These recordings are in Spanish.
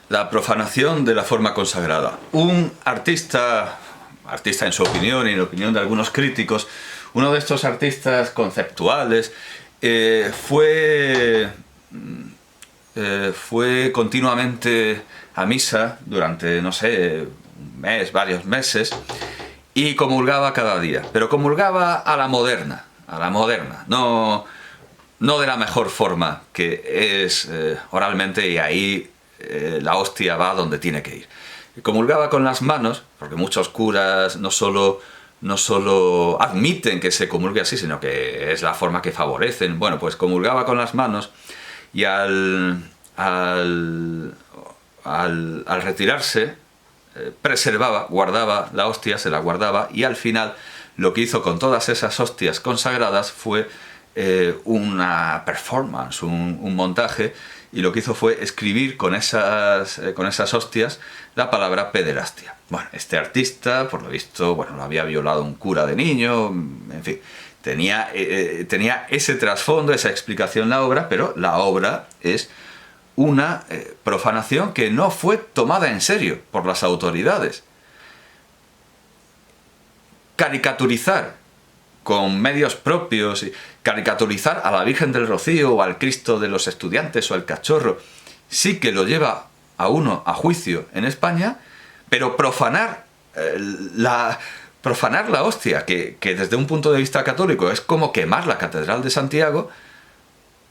La profanación de la forma consagrada. Un artista en su opinión y en la opinión de algunos críticos, uno de estos artistas conceptuales, fue continuamente a misa durante, no sé, un mes, varios meses, y comulgaba cada día, pero comulgaba a la moderna, no de la mejor forma, que es oralmente, y ahí la hostia va donde tiene que ir. Y comulgaba con las manos, porque muchos curas no solo admiten que se comulgue así, sino que es la forma que favorecen. Bueno, pues comulgaba con las manos, y al retirarse, preservaba, guardaba la hostia, se la guardaba, y al final lo que hizo con todas esas hostias consagradas fue una performance, un montaje, y lo que hizo fue escribir con esas hostias la palabra pederastia. Bueno, este artista, por lo visto, bueno, lo había violado un cura de niño, en fin, tenía ese trasfondo, esa explicación en la obra, pero la obra es una profanación que no fue tomada en serio por las autoridades. Caricaturizar con medios propios, caricaturizar a la Virgen del Rocío o al Cristo de los Estudiantes o al Cachorro, sí que lo lleva a uno a juicio en España, pero profanar la hostia, que desde un punto de vista católico es como quemar la Catedral de Santiago,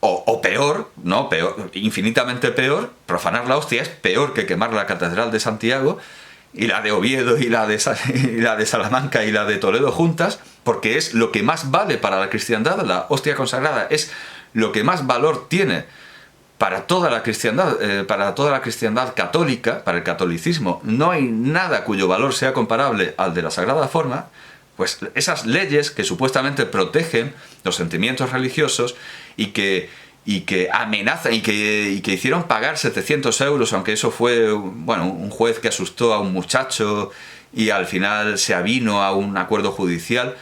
o peor, no, peor, infinitamente peor. Profanar la hostia es peor que quemar la Catedral de Santiago, y la de Oviedo, y la de Salamanca y la de Toledo juntas, porque es lo que más vale para la cristiandad. La hostia consagrada es lo que más valor tiene para toda la cristiandad, católica, para el catolicismo. No hay nada cuyo valor sea comparable al de la Sagrada Forma. Pues esas leyes que supuestamente protegen los sentimientos religiosos y que amenazan y que hicieron pagar 700 euros, aunque eso fue, bueno, un juez que asustó a un muchacho y al final se avino a un acuerdo judicial,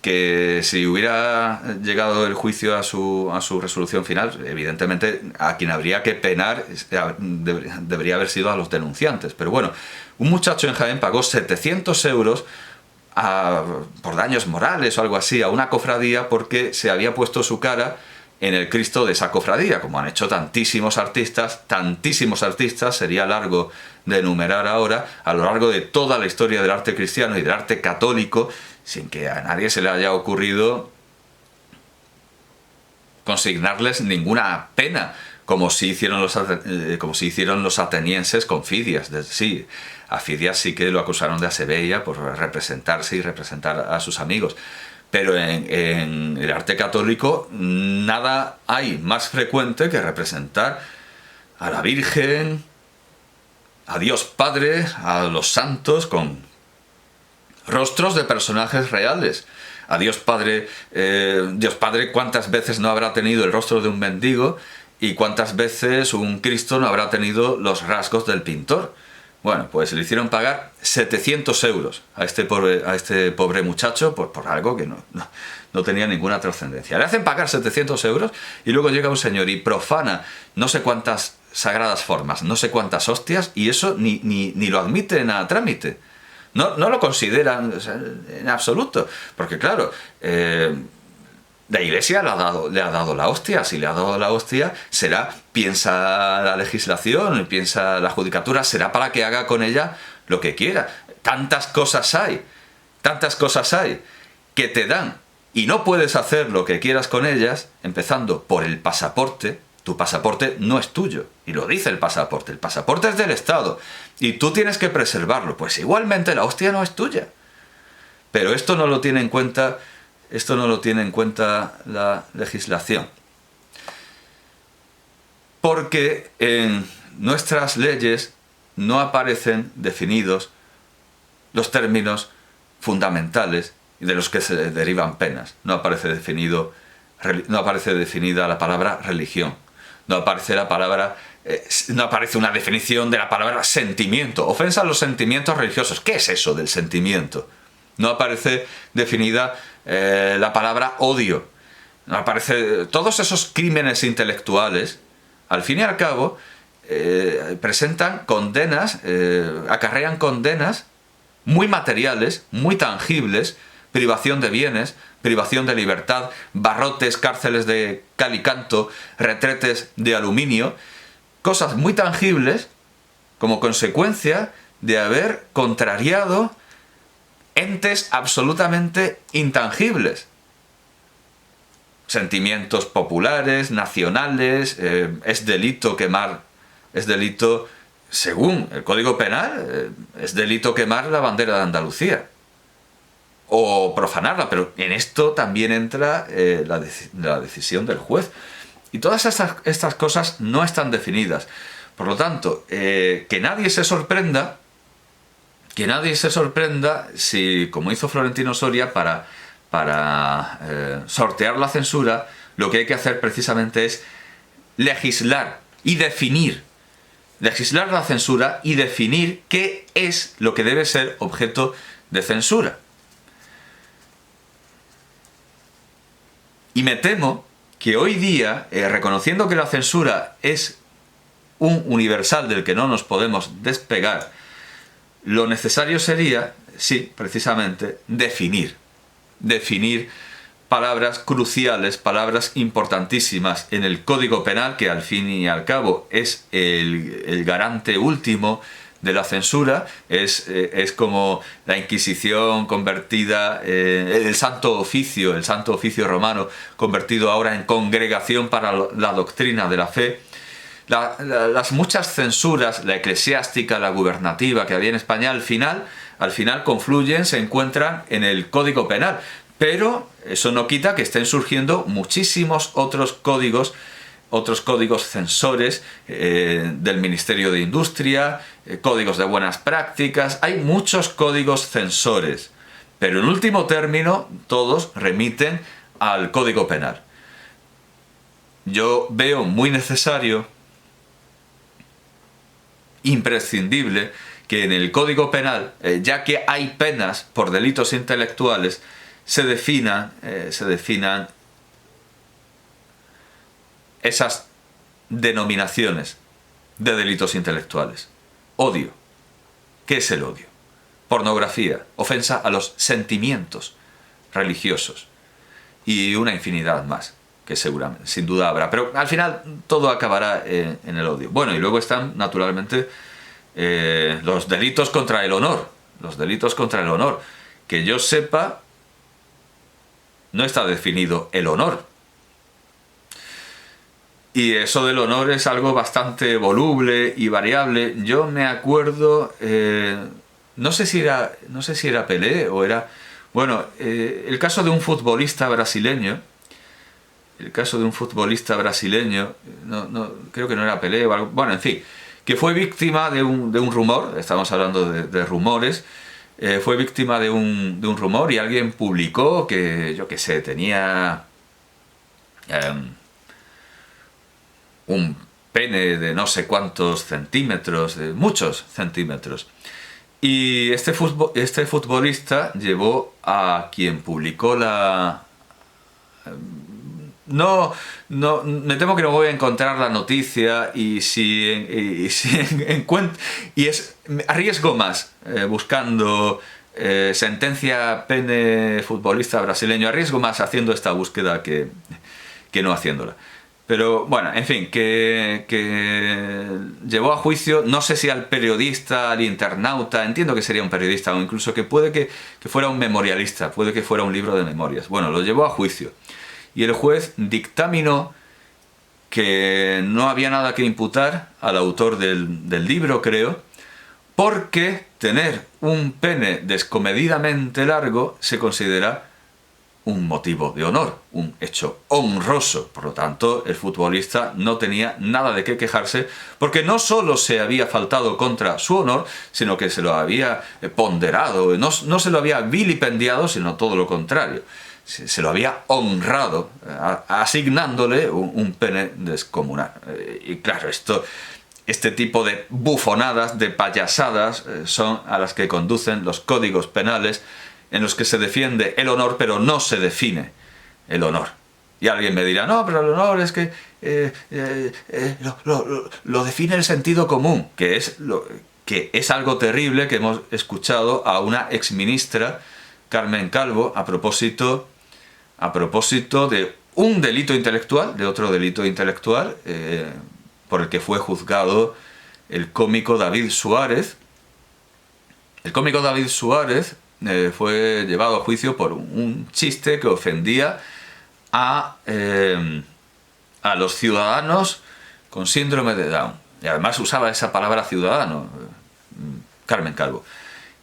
que si hubiera llegado el juicio a su resolución final, evidentemente a quien habría que penar debería haber sido a los denunciantes. Pero bueno, un muchacho en Jaén pagó 700 euros por daños morales o algo así a una cofradía, porque se había puesto su cara en el Cristo de esa cofradía, como han hecho tantísimos artistas, sería largo de enumerar ahora, a lo largo de toda la historia del arte cristiano y del arte católico, sin que a nadie se le haya ocurrido consignarles ninguna pena, como si hicieron los atenienses con Fidias. Sí, a Fidias sí que lo acusaron de asebeia por representarse y representar a sus amigos. Pero en el arte católico nada hay más frecuente que representar a la Virgen, a Dios Padre, a los santos con rostros de personajes reales. A Dios Padre, ¿cuántas veces no habrá tenido el rostro de un mendigo? ¿Y cuántas veces un Cristo no habrá tenido los rasgos del pintor? Bueno, pues le hicieron pagar 700 euros a este pobre muchacho por algo que no tenía ninguna trascendencia. Le hacen pagar 700 euros y luego llega un señor y profana no sé cuántas sagradas formas, no sé cuántas hostias, y eso ni lo admiten a trámite. No lo consideran, o sea, en absoluto. Porque claro, la Iglesia le ha dado la hostia. Si le ha dado la hostia, piensa la legislación, piensa la judicatura, será para que haga con ella lo que quiera. Tantas cosas hay que te dan y no puedes hacer lo que quieras con ellas, empezando por el pasaporte. Tu pasaporte no es tuyo, y lo dice el pasaporte es del Estado, y tú tienes que preservarlo. Pues igualmente la hostia no es tuya. Pero esto no lo tiene en cuenta la legislación. Porque en nuestras leyes no aparecen definidos los términos fundamentales y de los que se derivan penas. No aparece definida la palabra religión. No aparece una definición de la palabra sentimiento. Ofensa a los sentimientos religiosos. ¿Qué es eso del sentimiento? No aparece definida la palabra odio. No aparece. Todos esos crímenes intelectuales, al fin y al cabo, presentan condenas, acarrean condenas muy materiales, muy tangibles, privación de bienes, privación de libertad, barrotes, cárceles de cal y canto, retretes de aluminio, cosas muy tangibles como consecuencia de haber contrariado entes absolutamente intangibles. Sentimientos populares, nacionales, es delito quemar, es delito, según el Código Penal, es delito quemar la bandera de Andalucía o profanarla, pero en esto también entra la decisión del juez. Y todas estas cosas no están definidas. Por lo tanto, que nadie se sorprenda si, como hizo Florentino Soria, para sortear la censura, lo que hay que hacer precisamente es legislar y definir. Legislar la censura y definir qué es lo que debe ser objeto de censura. Y me temo que hoy día, reconociendo que la censura es un universal del que no nos podemos despegar, lo necesario sería, sí, precisamente, definir palabras cruciales, palabras importantísimas en el Código Penal, que al fin y al cabo es el garante último de la censura, es como la Inquisición convertida, el Santo Oficio romano convertido ahora en congregación para la doctrina de la fe. Las muchas censuras, la eclesiástica, la gubernativa que había en España, al final confluyen, se encuentran en el Código Penal. Pero eso no quita que estén surgiendo muchísimos otros códigos censores del Ministerio de Industria, códigos de buenas prácticas. Hay muchos códigos censores, pero en último término todos remiten al Código Penal. Yo veo muy necesario, imprescindible, que en el Código Penal, ya que hay penas por delitos intelectuales, se definan esas denominaciones de delitos intelectuales. Odio. ¿Qué es el odio? Pornografía, ofensa a los sentimientos religiosos y una infinidad más, que seguramente, sin duda habrá. Pero al final todo acabará en el odio. Bueno, y luego están, naturalmente, los delitos contra el honor. Los delitos contra el honor. Que yo sepa, no está definido el honor. Y eso del honor es algo bastante voluble y variable. Yo me acuerdo, no sé si era Pelé o era... Bueno, el caso de un futbolista brasileño, creo que no era Pelé o algo, bueno, en fin, que fue víctima de un rumor, estamos hablando de rumores, fue víctima de un rumor y alguien publicó que, yo qué sé, tenía un pene de no sé cuántos centímetros, de muchos centímetros. Y este futbolista llevó a quien publicó la... No, me temo que no voy a encontrar la noticia y arriesgo más buscando sentencia pene futbolista brasileño, arriesgo más haciendo esta búsqueda que no haciéndola. Pero bueno, en fin, que llevó a juicio, no sé si al periodista, al internauta, entiendo que sería un periodista o incluso que puede que fuera un memorialista, puede que fuera un libro de memorias. Bueno, lo llevó a juicio. Y el juez dictaminó que no había nada que imputar al autor del libro, creo, porque tener un pene descomedidamente largo se considera un motivo de honor, un hecho honroso. Por lo tanto, el futbolista no tenía nada de qué quejarse, porque no solo se había faltado contra su honor, sino que se lo había ponderado, no se lo había vilipendiado, sino todo lo contrario. Se lo había honrado, asignándole un pene descomunal. Y claro, este tipo de bufonadas, de payasadas, son a las que conducen los códigos penales en los que se defiende el honor, pero no se define el honor. Y alguien me dirá, no, pero el honor es que lo define el sentido común, que es algo terrible que hemos escuchado a una exministra, Carmen Calvo, a propósito de un delito intelectual, de otro delito intelectual, por el que fue juzgado el cómico David Suárez. El cómico David Suárez fue llevado a juicio por un chiste que ofendía a los ciudadanos con síndrome de Down. Y además usaba esa palabra ciudadano, Carmen Calvo.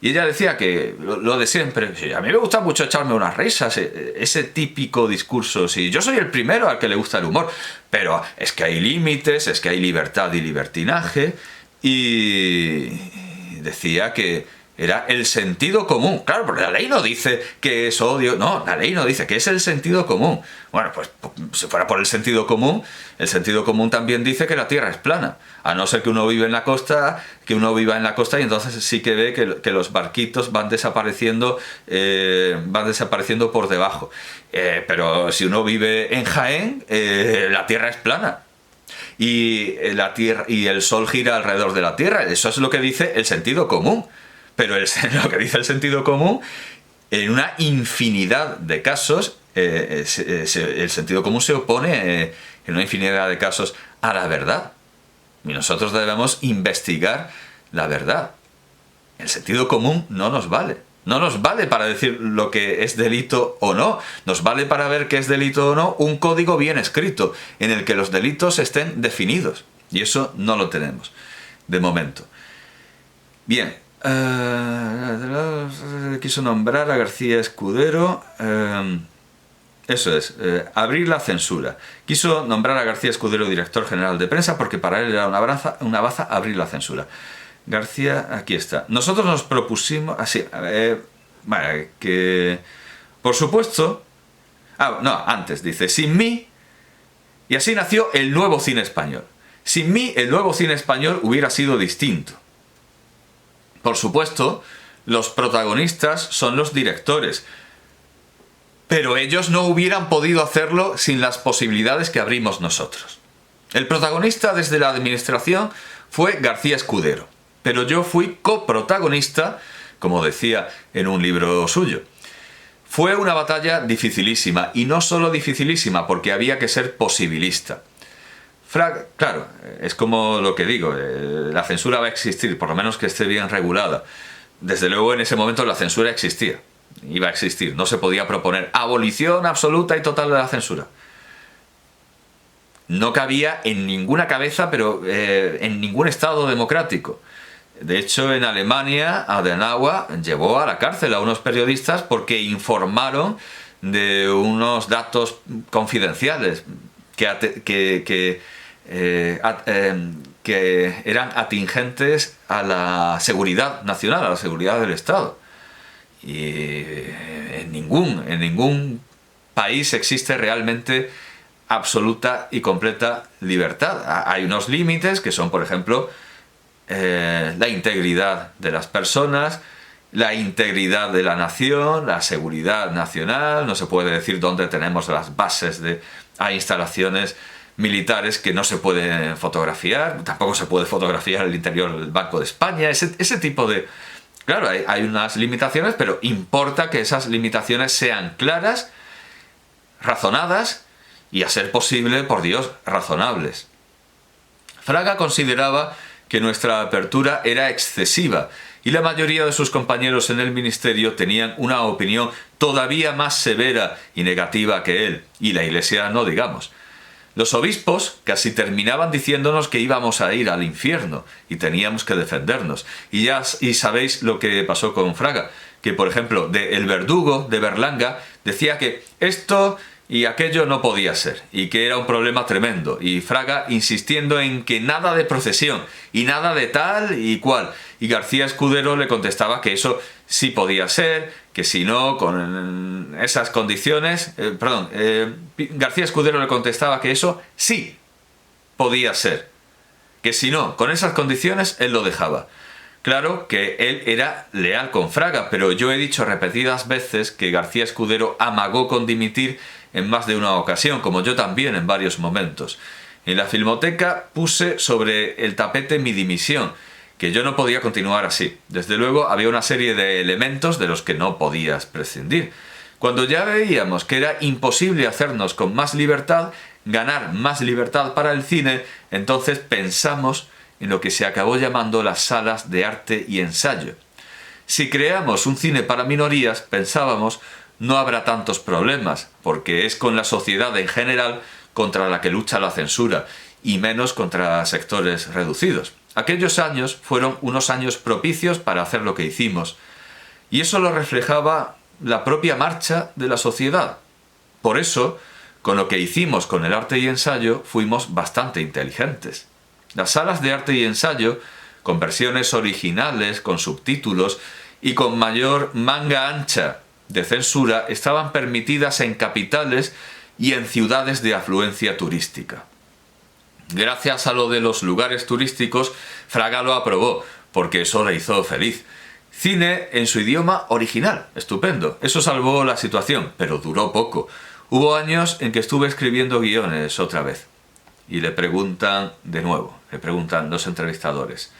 Y ella decía que lo de siempre, a mí me gusta mucho echarme unas risas, ese típico discurso, sí, yo soy el primero al que le gusta el humor, pero es que hay límites, es que hay libertad y libertinaje, y decía que era el sentido común. Claro, porque la ley no dice que es odio, no, la ley no dice que es el sentido común. Bueno, pues si fuera por el sentido común también dice que la Tierra es plana, a no ser que uno viva en la costa, y entonces sí que ve que los barquitos van desapareciendo por debajo. Pero si uno vive en Jaén, la Tierra es plana. Y el Sol gira alrededor de la Tierra. Eso es lo que dice el sentido común. Pero lo que dice el sentido común, en una infinidad de casos, el sentido común se opone en una infinidad de casos a la verdad. Y nosotros debemos investigar la verdad. El sentido común no nos vale. No nos vale para decir lo que es delito o no. Nos vale para ver qué es delito o no un código bien escrito, en el que los delitos estén definidos. Y eso no lo tenemos, de momento. Bien. Quiso nombrar a García Escudero. Eso es, abrir la censura. Quiso nombrar a García Escudero director general de prensa porque para él era una baza abrir la censura. García, aquí está. Nosotros nos propusimos, así, que por supuesto, antes dice, sin mí, y así nació el nuevo cine español. Sin mí, el nuevo cine español hubiera sido distinto. Por supuesto, los protagonistas son los directores, pero ellos no hubieran podido hacerlo sin las posibilidades que abrimos nosotros. El protagonista desde la administración fue García Escudero, pero yo fui coprotagonista, como decía en un libro suyo. Fue una batalla dificilísima, y no solo dificilísima, porque había que ser posibilista. Claro, es como lo que digo, la censura va a existir, por lo menos que esté bien regulada. Desde luego en ese momento la censura existía, iba a existir, no se podía proponer abolición absoluta y total de la censura. No cabía en ninguna cabeza, pero en ningún estado democrático. De hecho, en Alemania, Adenauer llevó a la cárcel a unos periodistas porque informaron de unos datos confidenciales que eran atingentes a la seguridad nacional, a la seguridad del Estado. Y en ningún país existe realmente absoluta y completa libertad. Hay unos límites que son, por ejemplo, la integridad de las personas, la integridad de la nación, la seguridad nacional. No se puede decir dónde tenemos las bases hay instalaciones militares que no se pueden fotografiar, tampoco se puede fotografiar el interior del Banco de España, ese tipo de... Claro, hay unas limitaciones, pero importa que esas limitaciones sean claras, razonadas y, a ser posible, por Dios, razonables. Fraga consideraba que nuestra apertura era excesiva y la mayoría de sus compañeros en el ministerio tenían una opinión todavía más severa y negativa que él, y la Iglesia no digamos. Los obispos casi terminaban diciéndonos que íbamos a ir al infierno y teníamos que defendernos. Y sabéis lo que pasó con Fraga, que por ejemplo el verdugo de Berlanga decía que esto y aquello no podía ser, y que era un problema tremendo, y Fraga insistiendo en que nada de procesión, y nada de tal y cual, y García Escudero le contestaba que eso sí podía ser, que si no, con esas condiciones, García Escudero le contestaba que eso sí podía ser, que si no, con esas condiciones, él lo dejaba. Claro que él era leal con Fraga, pero yo he dicho repetidas veces que García Escudero amagó con dimitir en más de una ocasión, como yo también en varios momentos. En la Filmoteca puse sobre el tapete mi dimisión, que yo no podía continuar así. Desde luego había una serie de elementos de los que no podías prescindir. Cuando ya veíamos que era imposible hacernos con más libertad, ganar más libertad para el cine, entonces pensamos en lo que se acabó llamando las salas de arte y ensayo. Si creamos un cine para minorías, pensábamos, no habrá tantos problemas, porque es con la sociedad en general contra la que lucha la censura, y menos contra sectores reducidos. Aquellos años fueron unos años propicios para hacer lo que hicimos, y eso lo reflejaba la propia marcha de la sociedad. Por eso, con lo que hicimos con el arte y ensayo, fuimos bastante inteligentes. Las salas de arte y ensayo, con versiones originales, con subtítulos y con mayor manga ancha de censura, estaban permitidas en capitales y en ciudades de afluencia turística. Gracias a lo de los lugares turísticos, Fraga lo aprobó, porque eso le hizo feliz. Cine en su idioma original, estupendo. Eso salvó la situación, pero duró poco. Hubo años en que estuve escribiendo guiones otra vez. Y le preguntan de nuevo, le preguntan los entrevistadores: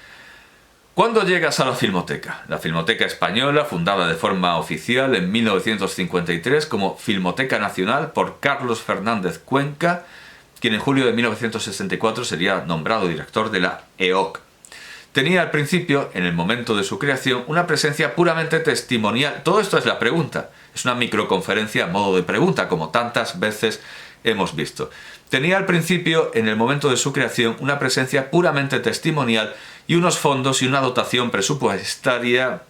¿cuándo llegas a la Filmoteca? La Filmoteca Española, fundada de forma oficial en 1953 como Filmoteca Nacional por Carlos Fernández Cuenca, quien en julio de 1964 sería nombrado director de la EOC. Tenía al principio, en el momento de su creación, una presencia puramente testimonial. Todo esto es la pregunta. Es una microconferencia a modo de pregunta, como tantas veces hemos visto. Tenía al principio, en el momento de su creación, una presencia puramente testimonial y unos fondos y una dotación presupuestaria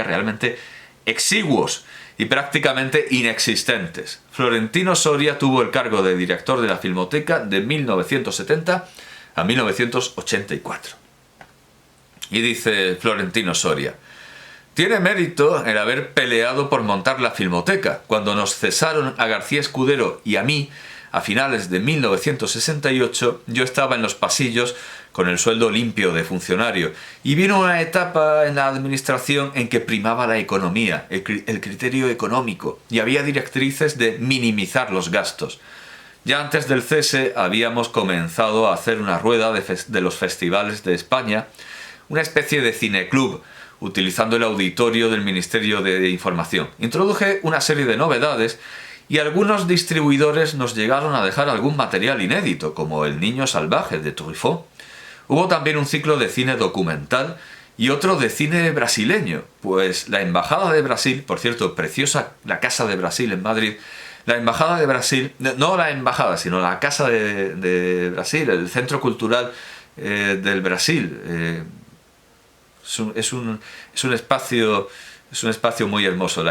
realmente exiguos y prácticamente inexistentes. Florentino Soria tuvo el cargo de director de la Filmoteca de 1970 a 1984. Y dice Florentino Soria: tiene mérito el haber peleado por montar la Filmoteca. Cuando nos cesaron a García Escudero y a mí, a finales de 1968, yo estaba en los pasillos con el sueldo limpio de funcionario, y vino una etapa en la administración en que primaba la economía, el criterio económico, y había directrices de minimizar los gastos. Ya antes del cese habíamos comenzado a hacer una rueda de los festivales de España, una especie de cineclub, utilizando el auditorio del Ministerio de Información. Introduje una serie de novedades y algunos distribuidores nos llegaron a dejar algún material inédito, como El niño salvaje de Truffaut. Hubo también un ciclo de cine documental y otro de cine brasileño, pues la Embajada de Brasil, por cierto, preciosa la Casa de Brasil en Madrid, la Embajada de Brasil, no la Embajada, sino la Casa de Brasil, el Centro Cultural del Brasil, es un espacio muy hermoso,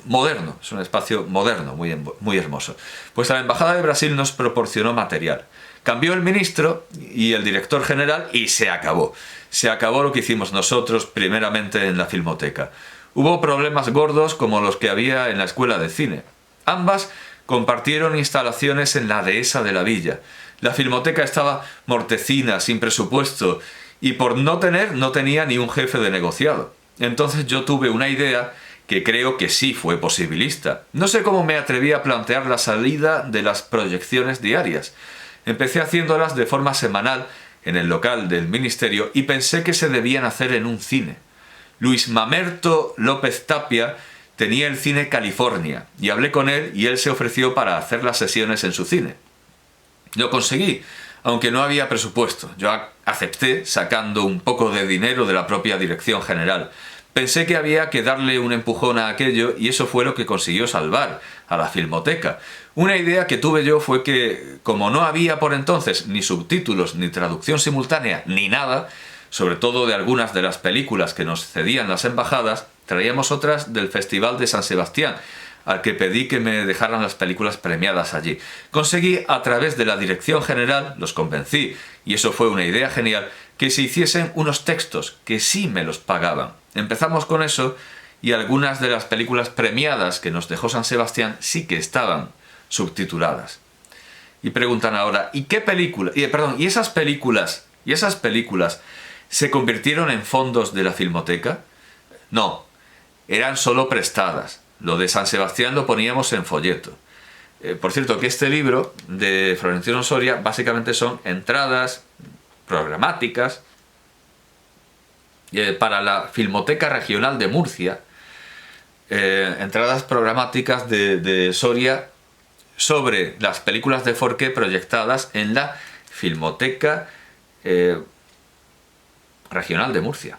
moderno, es un espacio moderno, muy hermoso. Pues la Embajada de Brasil nos proporcionó material. Cambió el ministro y el director general y se acabó. Se acabó lo que hicimos nosotros primeramente en la Filmoteca. Hubo problemas gordos como los que había en la Escuela de Cine. Ambas compartieron instalaciones en la dehesa de la villa. La Filmoteca estaba mortecina, sin presupuesto, y por no tenía ni un jefe de negociado. Entonces yo tuve una idea que creo que sí fue posibilista. No sé cómo me atreví a plantear la salida de las proyecciones diarias. Empecé haciéndolas de forma semanal en el local del ministerio y pensé que se debían hacer en un cine. Luis Mamerto López Tapia tenía el Cine California y hablé con él y él se ofreció para hacer las sesiones en su cine. Lo conseguí, aunque no había presupuesto. Yo acepté sacando un poco de dinero de la propia dirección general. Pensé que había que darle un empujón a aquello y eso fue lo que consiguió salvar a la Filmoteca. Una idea que tuve yo fue que, como no había por entonces ni subtítulos, ni traducción simultánea, ni nada, sobre todo de algunas de las películas que nos cedían las embajadas, traíamos otras del Festival de San Sebastián, al que pedí que me dejaran las películas premiadas allí. Conseguí, a través de la dirección general, los convencí, y eso fue una idea genial, que se hiciesen unos textos que sí me los pagaban. Empezamos con eso, y algunas de las películas premiadas que nos dejó San Sebastián sí que estaban subtituladas. Y preguntan ahora, ¿y qué película? ¿Y esas películas se convirtieron en fondos de la Filmoteca? No, eran solo prestadas. Lo de San Sebastián lo poníamos en folleto. Por cierto, que este libro de Florentino Soria básicamente son entradas programáticas para la Filmoteca Regional de Murcia, entradas programáticas de Soria sobre las películas de Forqué proyectadas en la Filmoteca Regional de Murcia,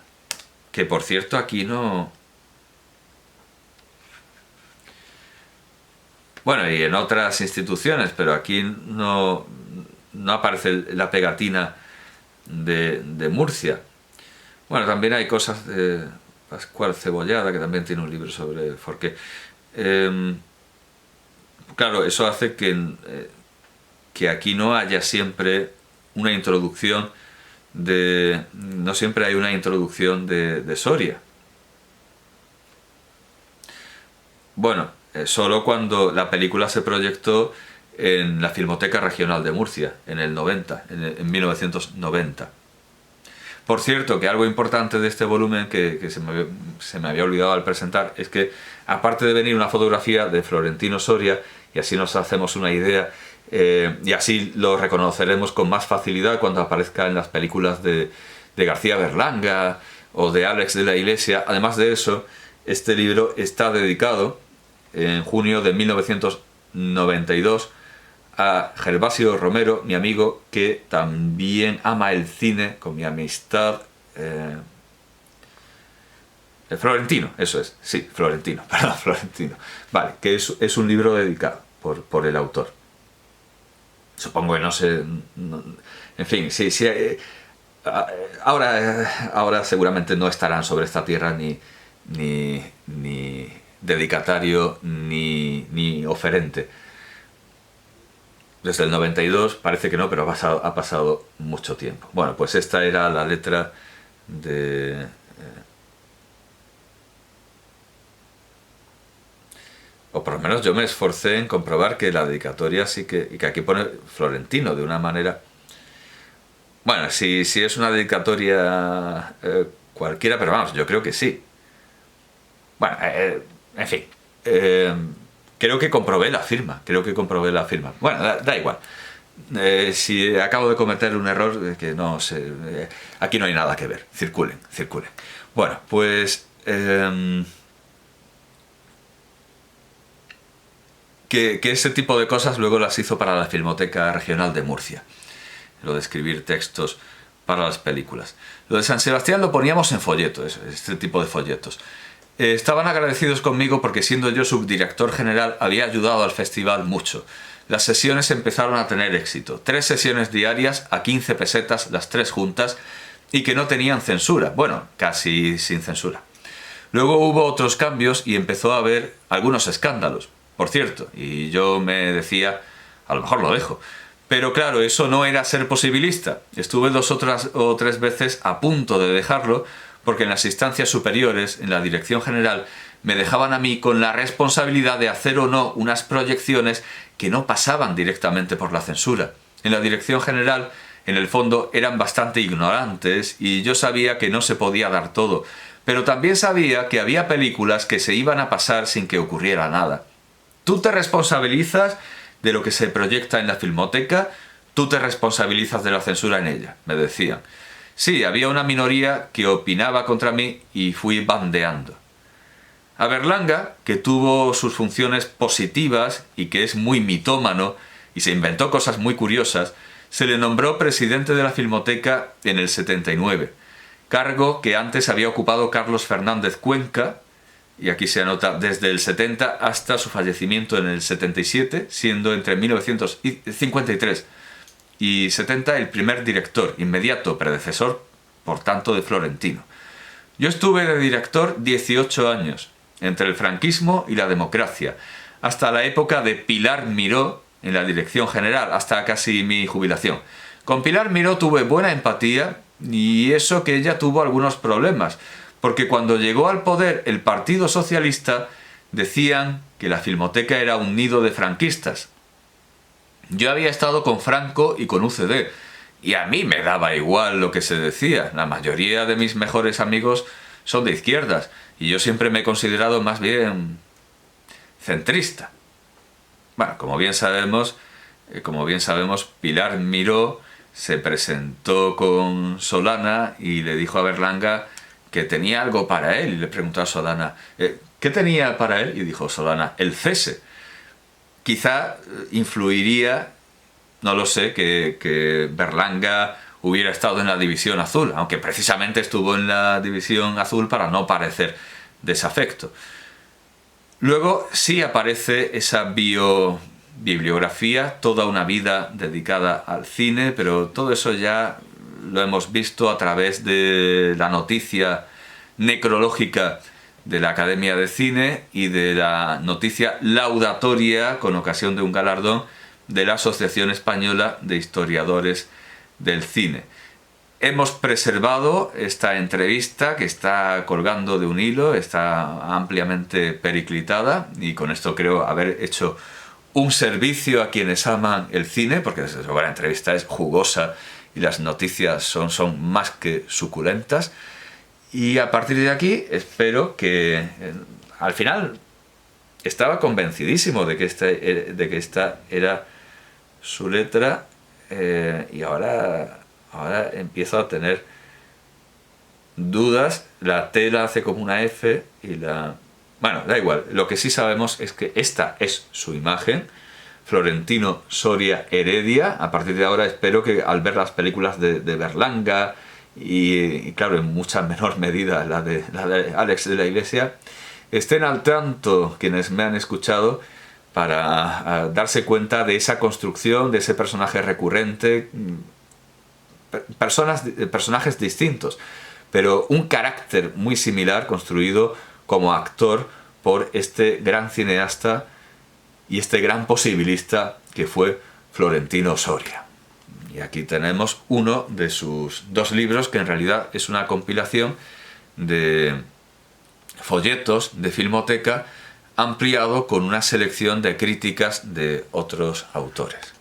que por cierto aquí no... Bueno, y en otras instituciones, pero aquí no aparece la pegatina de Murcia. Bueno, también hay cosas de Pascual Cebollada, que también tiene un libro sobre Forqué. Claro, eso hace que aquí no haya siempre una introducción no siempre hay una introducción de Soria. Bueno, solo cuando la película se proyectó en la Filmoteca Regional de Murcia, en el 90, en 1990. Por cierto, que algo importante de este volumen que se me había olvidado al presentar es que, aparte de venir una fotografía de Florentino Soria, y así nos hacemos una idea, y así lo reconoceremos con más facilidad cuando aparezca en las películas de García Berlanga o de Alex de la Iglesia. Además de eso, este libro está dedicado en junio de 1992 a Gervasio Romero, mi amigo, que también ama el cine con mi amistad. Florentino, eso es, sí, Florentino, perdón, Florentino. Vale, que es un libro dedicado por el autor. Supongo que no sé... en fin, sí, ahora seguramente no estarán sobre esta tierra ni dedicatario ni oferente. Desde el 92 parece que no, pero ha pasado mucho tiempo. Bueno, pues esta era la letra de... o por lo menos yo me esforcé en comprobar que la dedicatoria sí y que aquí pone Florentino de una manera... Bueno, si es una dedicatoria cualquiera, pero vamos, yo creo que sí. Bueno, en fin, creo que comprobé la firma, Bueno, da igual. Si acabo de cometer un error, que no sé, aquí no hay nada que ver, circulen. Bueno, pues... que ese tipo de cosas luego las hizo para la Filmoteca Regional de Murcia. Lo de escribir textos para las películas. Lo de San Sebastián lo poníamos en folletos, este tipo de folletos. Estaban agradecidos conmigo porque, siendo yo subdirector general, había ayudado al festival mucho. Las sesiones empezaron a tener éxito. 3 sesiones diarias a 15 pesetas las 3 juntas, y que no tenían censura. Bueno, casi sin censura. Luego hubo otros cambios y empezó a haber algunos escándalos. Por cierto, y yo me decía, a lo mejor lo dejo. Pero claro, eso no era ser posibilista. Estuve 2 o 3 veces a punto de dejarlo, porque en las instancias superiores, en la dirección general, me dejaban a mí con la responsabilidad de hacer o no unas proyecciones que no pasaban directamente por la censura. En la dirección general, en el fondo, eran bastante ignorantes y yo sabía que no se podía dar todo, pero también sabía que había películas que se iban a pasar sin que ocurriera nada. Tú te responsabilizas de lo que se proyecta en la Filmoteca, tú te responsabilizas de la censura en ella, me decían. Sí, había una minoría que opinaba contra mí y fui bandeando. A Berlanga, que tuvo sus funciones positivas y que es muy mitómano y se inventó cosas muy curiosas, se le nombró presidente de la Filmoteca en el 79, cargo que antes había ocupado Carlos Fernández Cuenca, y aquí se anota desde el 70 hasta su fallecimiento en el 77, siendo entre 1953 y 70 el primer director, inmediato predecesor, por tanto, de Florentino. Yo estuve de director 18 años, entre el franquismo y la democracia, hasta la época de Pilar Miró en la dirección general, hasta casi mi jubilación. Con Pilar Miró tuve buena empatía, y eso que ella tuvo algunos problemas, porque cuando llegó al poder el Partido Socialista decían que la Filmoteca era un nido de franquistas. Yo había estado con Franco y con UCD, y a mí me daba igual lo que se decía. La mayoría de mis mejores amigos son de izquierdas, y yo siempre me he considerado más bien centrista. Bueno, como bien sabemos, Pilar Miró se presentó con Solana y le dijo a Berlanga que tenía algo para él. Y le preguntó a Solana, ¿qué tenía para él? Y dijo Solana, el cese. Quizá influiría, no lo sé, que Berlanga hubiera estado en la División Azul, aunque precisamente estuvo en la División Azul para no parecer desafecto. Luego sí aparece esa bibliografía, toda una vida dedicada al cine, pero todo eso ya lo hemos visto a través de la noticia necrológica de la Academia de Cine y de la noticia laudatoria con ocasión de un galardón de la Asociación Española de Historiadores del Cine. Hemos preservado esta entrevista que está colgando de un hilo, está ampliamente periclitada y con esto creo haber hecho un servicio a quienes aman el cine, porque desde luego la entrevista es jugosa y las noticias son más que suculentas. Y a partir de aquí espero que al final estaba convencidísimo de que esta era su letra y ahora empiezo a tener dudas. La T la hace como una F y la... Bueno, da igual. Lo que sí sabemos es que esta es su imagen. Florentino Soria Heredia. A partir de ahora espero que al ver las películas de Berlanga y claro, en mucha menor medida la de Alex de la Iglesia, estén al tanto quienes me han escuchado para darse cuenta de esa construcción, de ese personaje recurrente, personajes distintos, pero un carácter muy similar construido como actor por este gran cineasta y este gran posibilista que fue Florentino Soria. Y aquí tenemos uno de sus 2 libros, que en realidad es una compilación de folletos de Filmoteca ampliado con una selección de críticas de otros autores.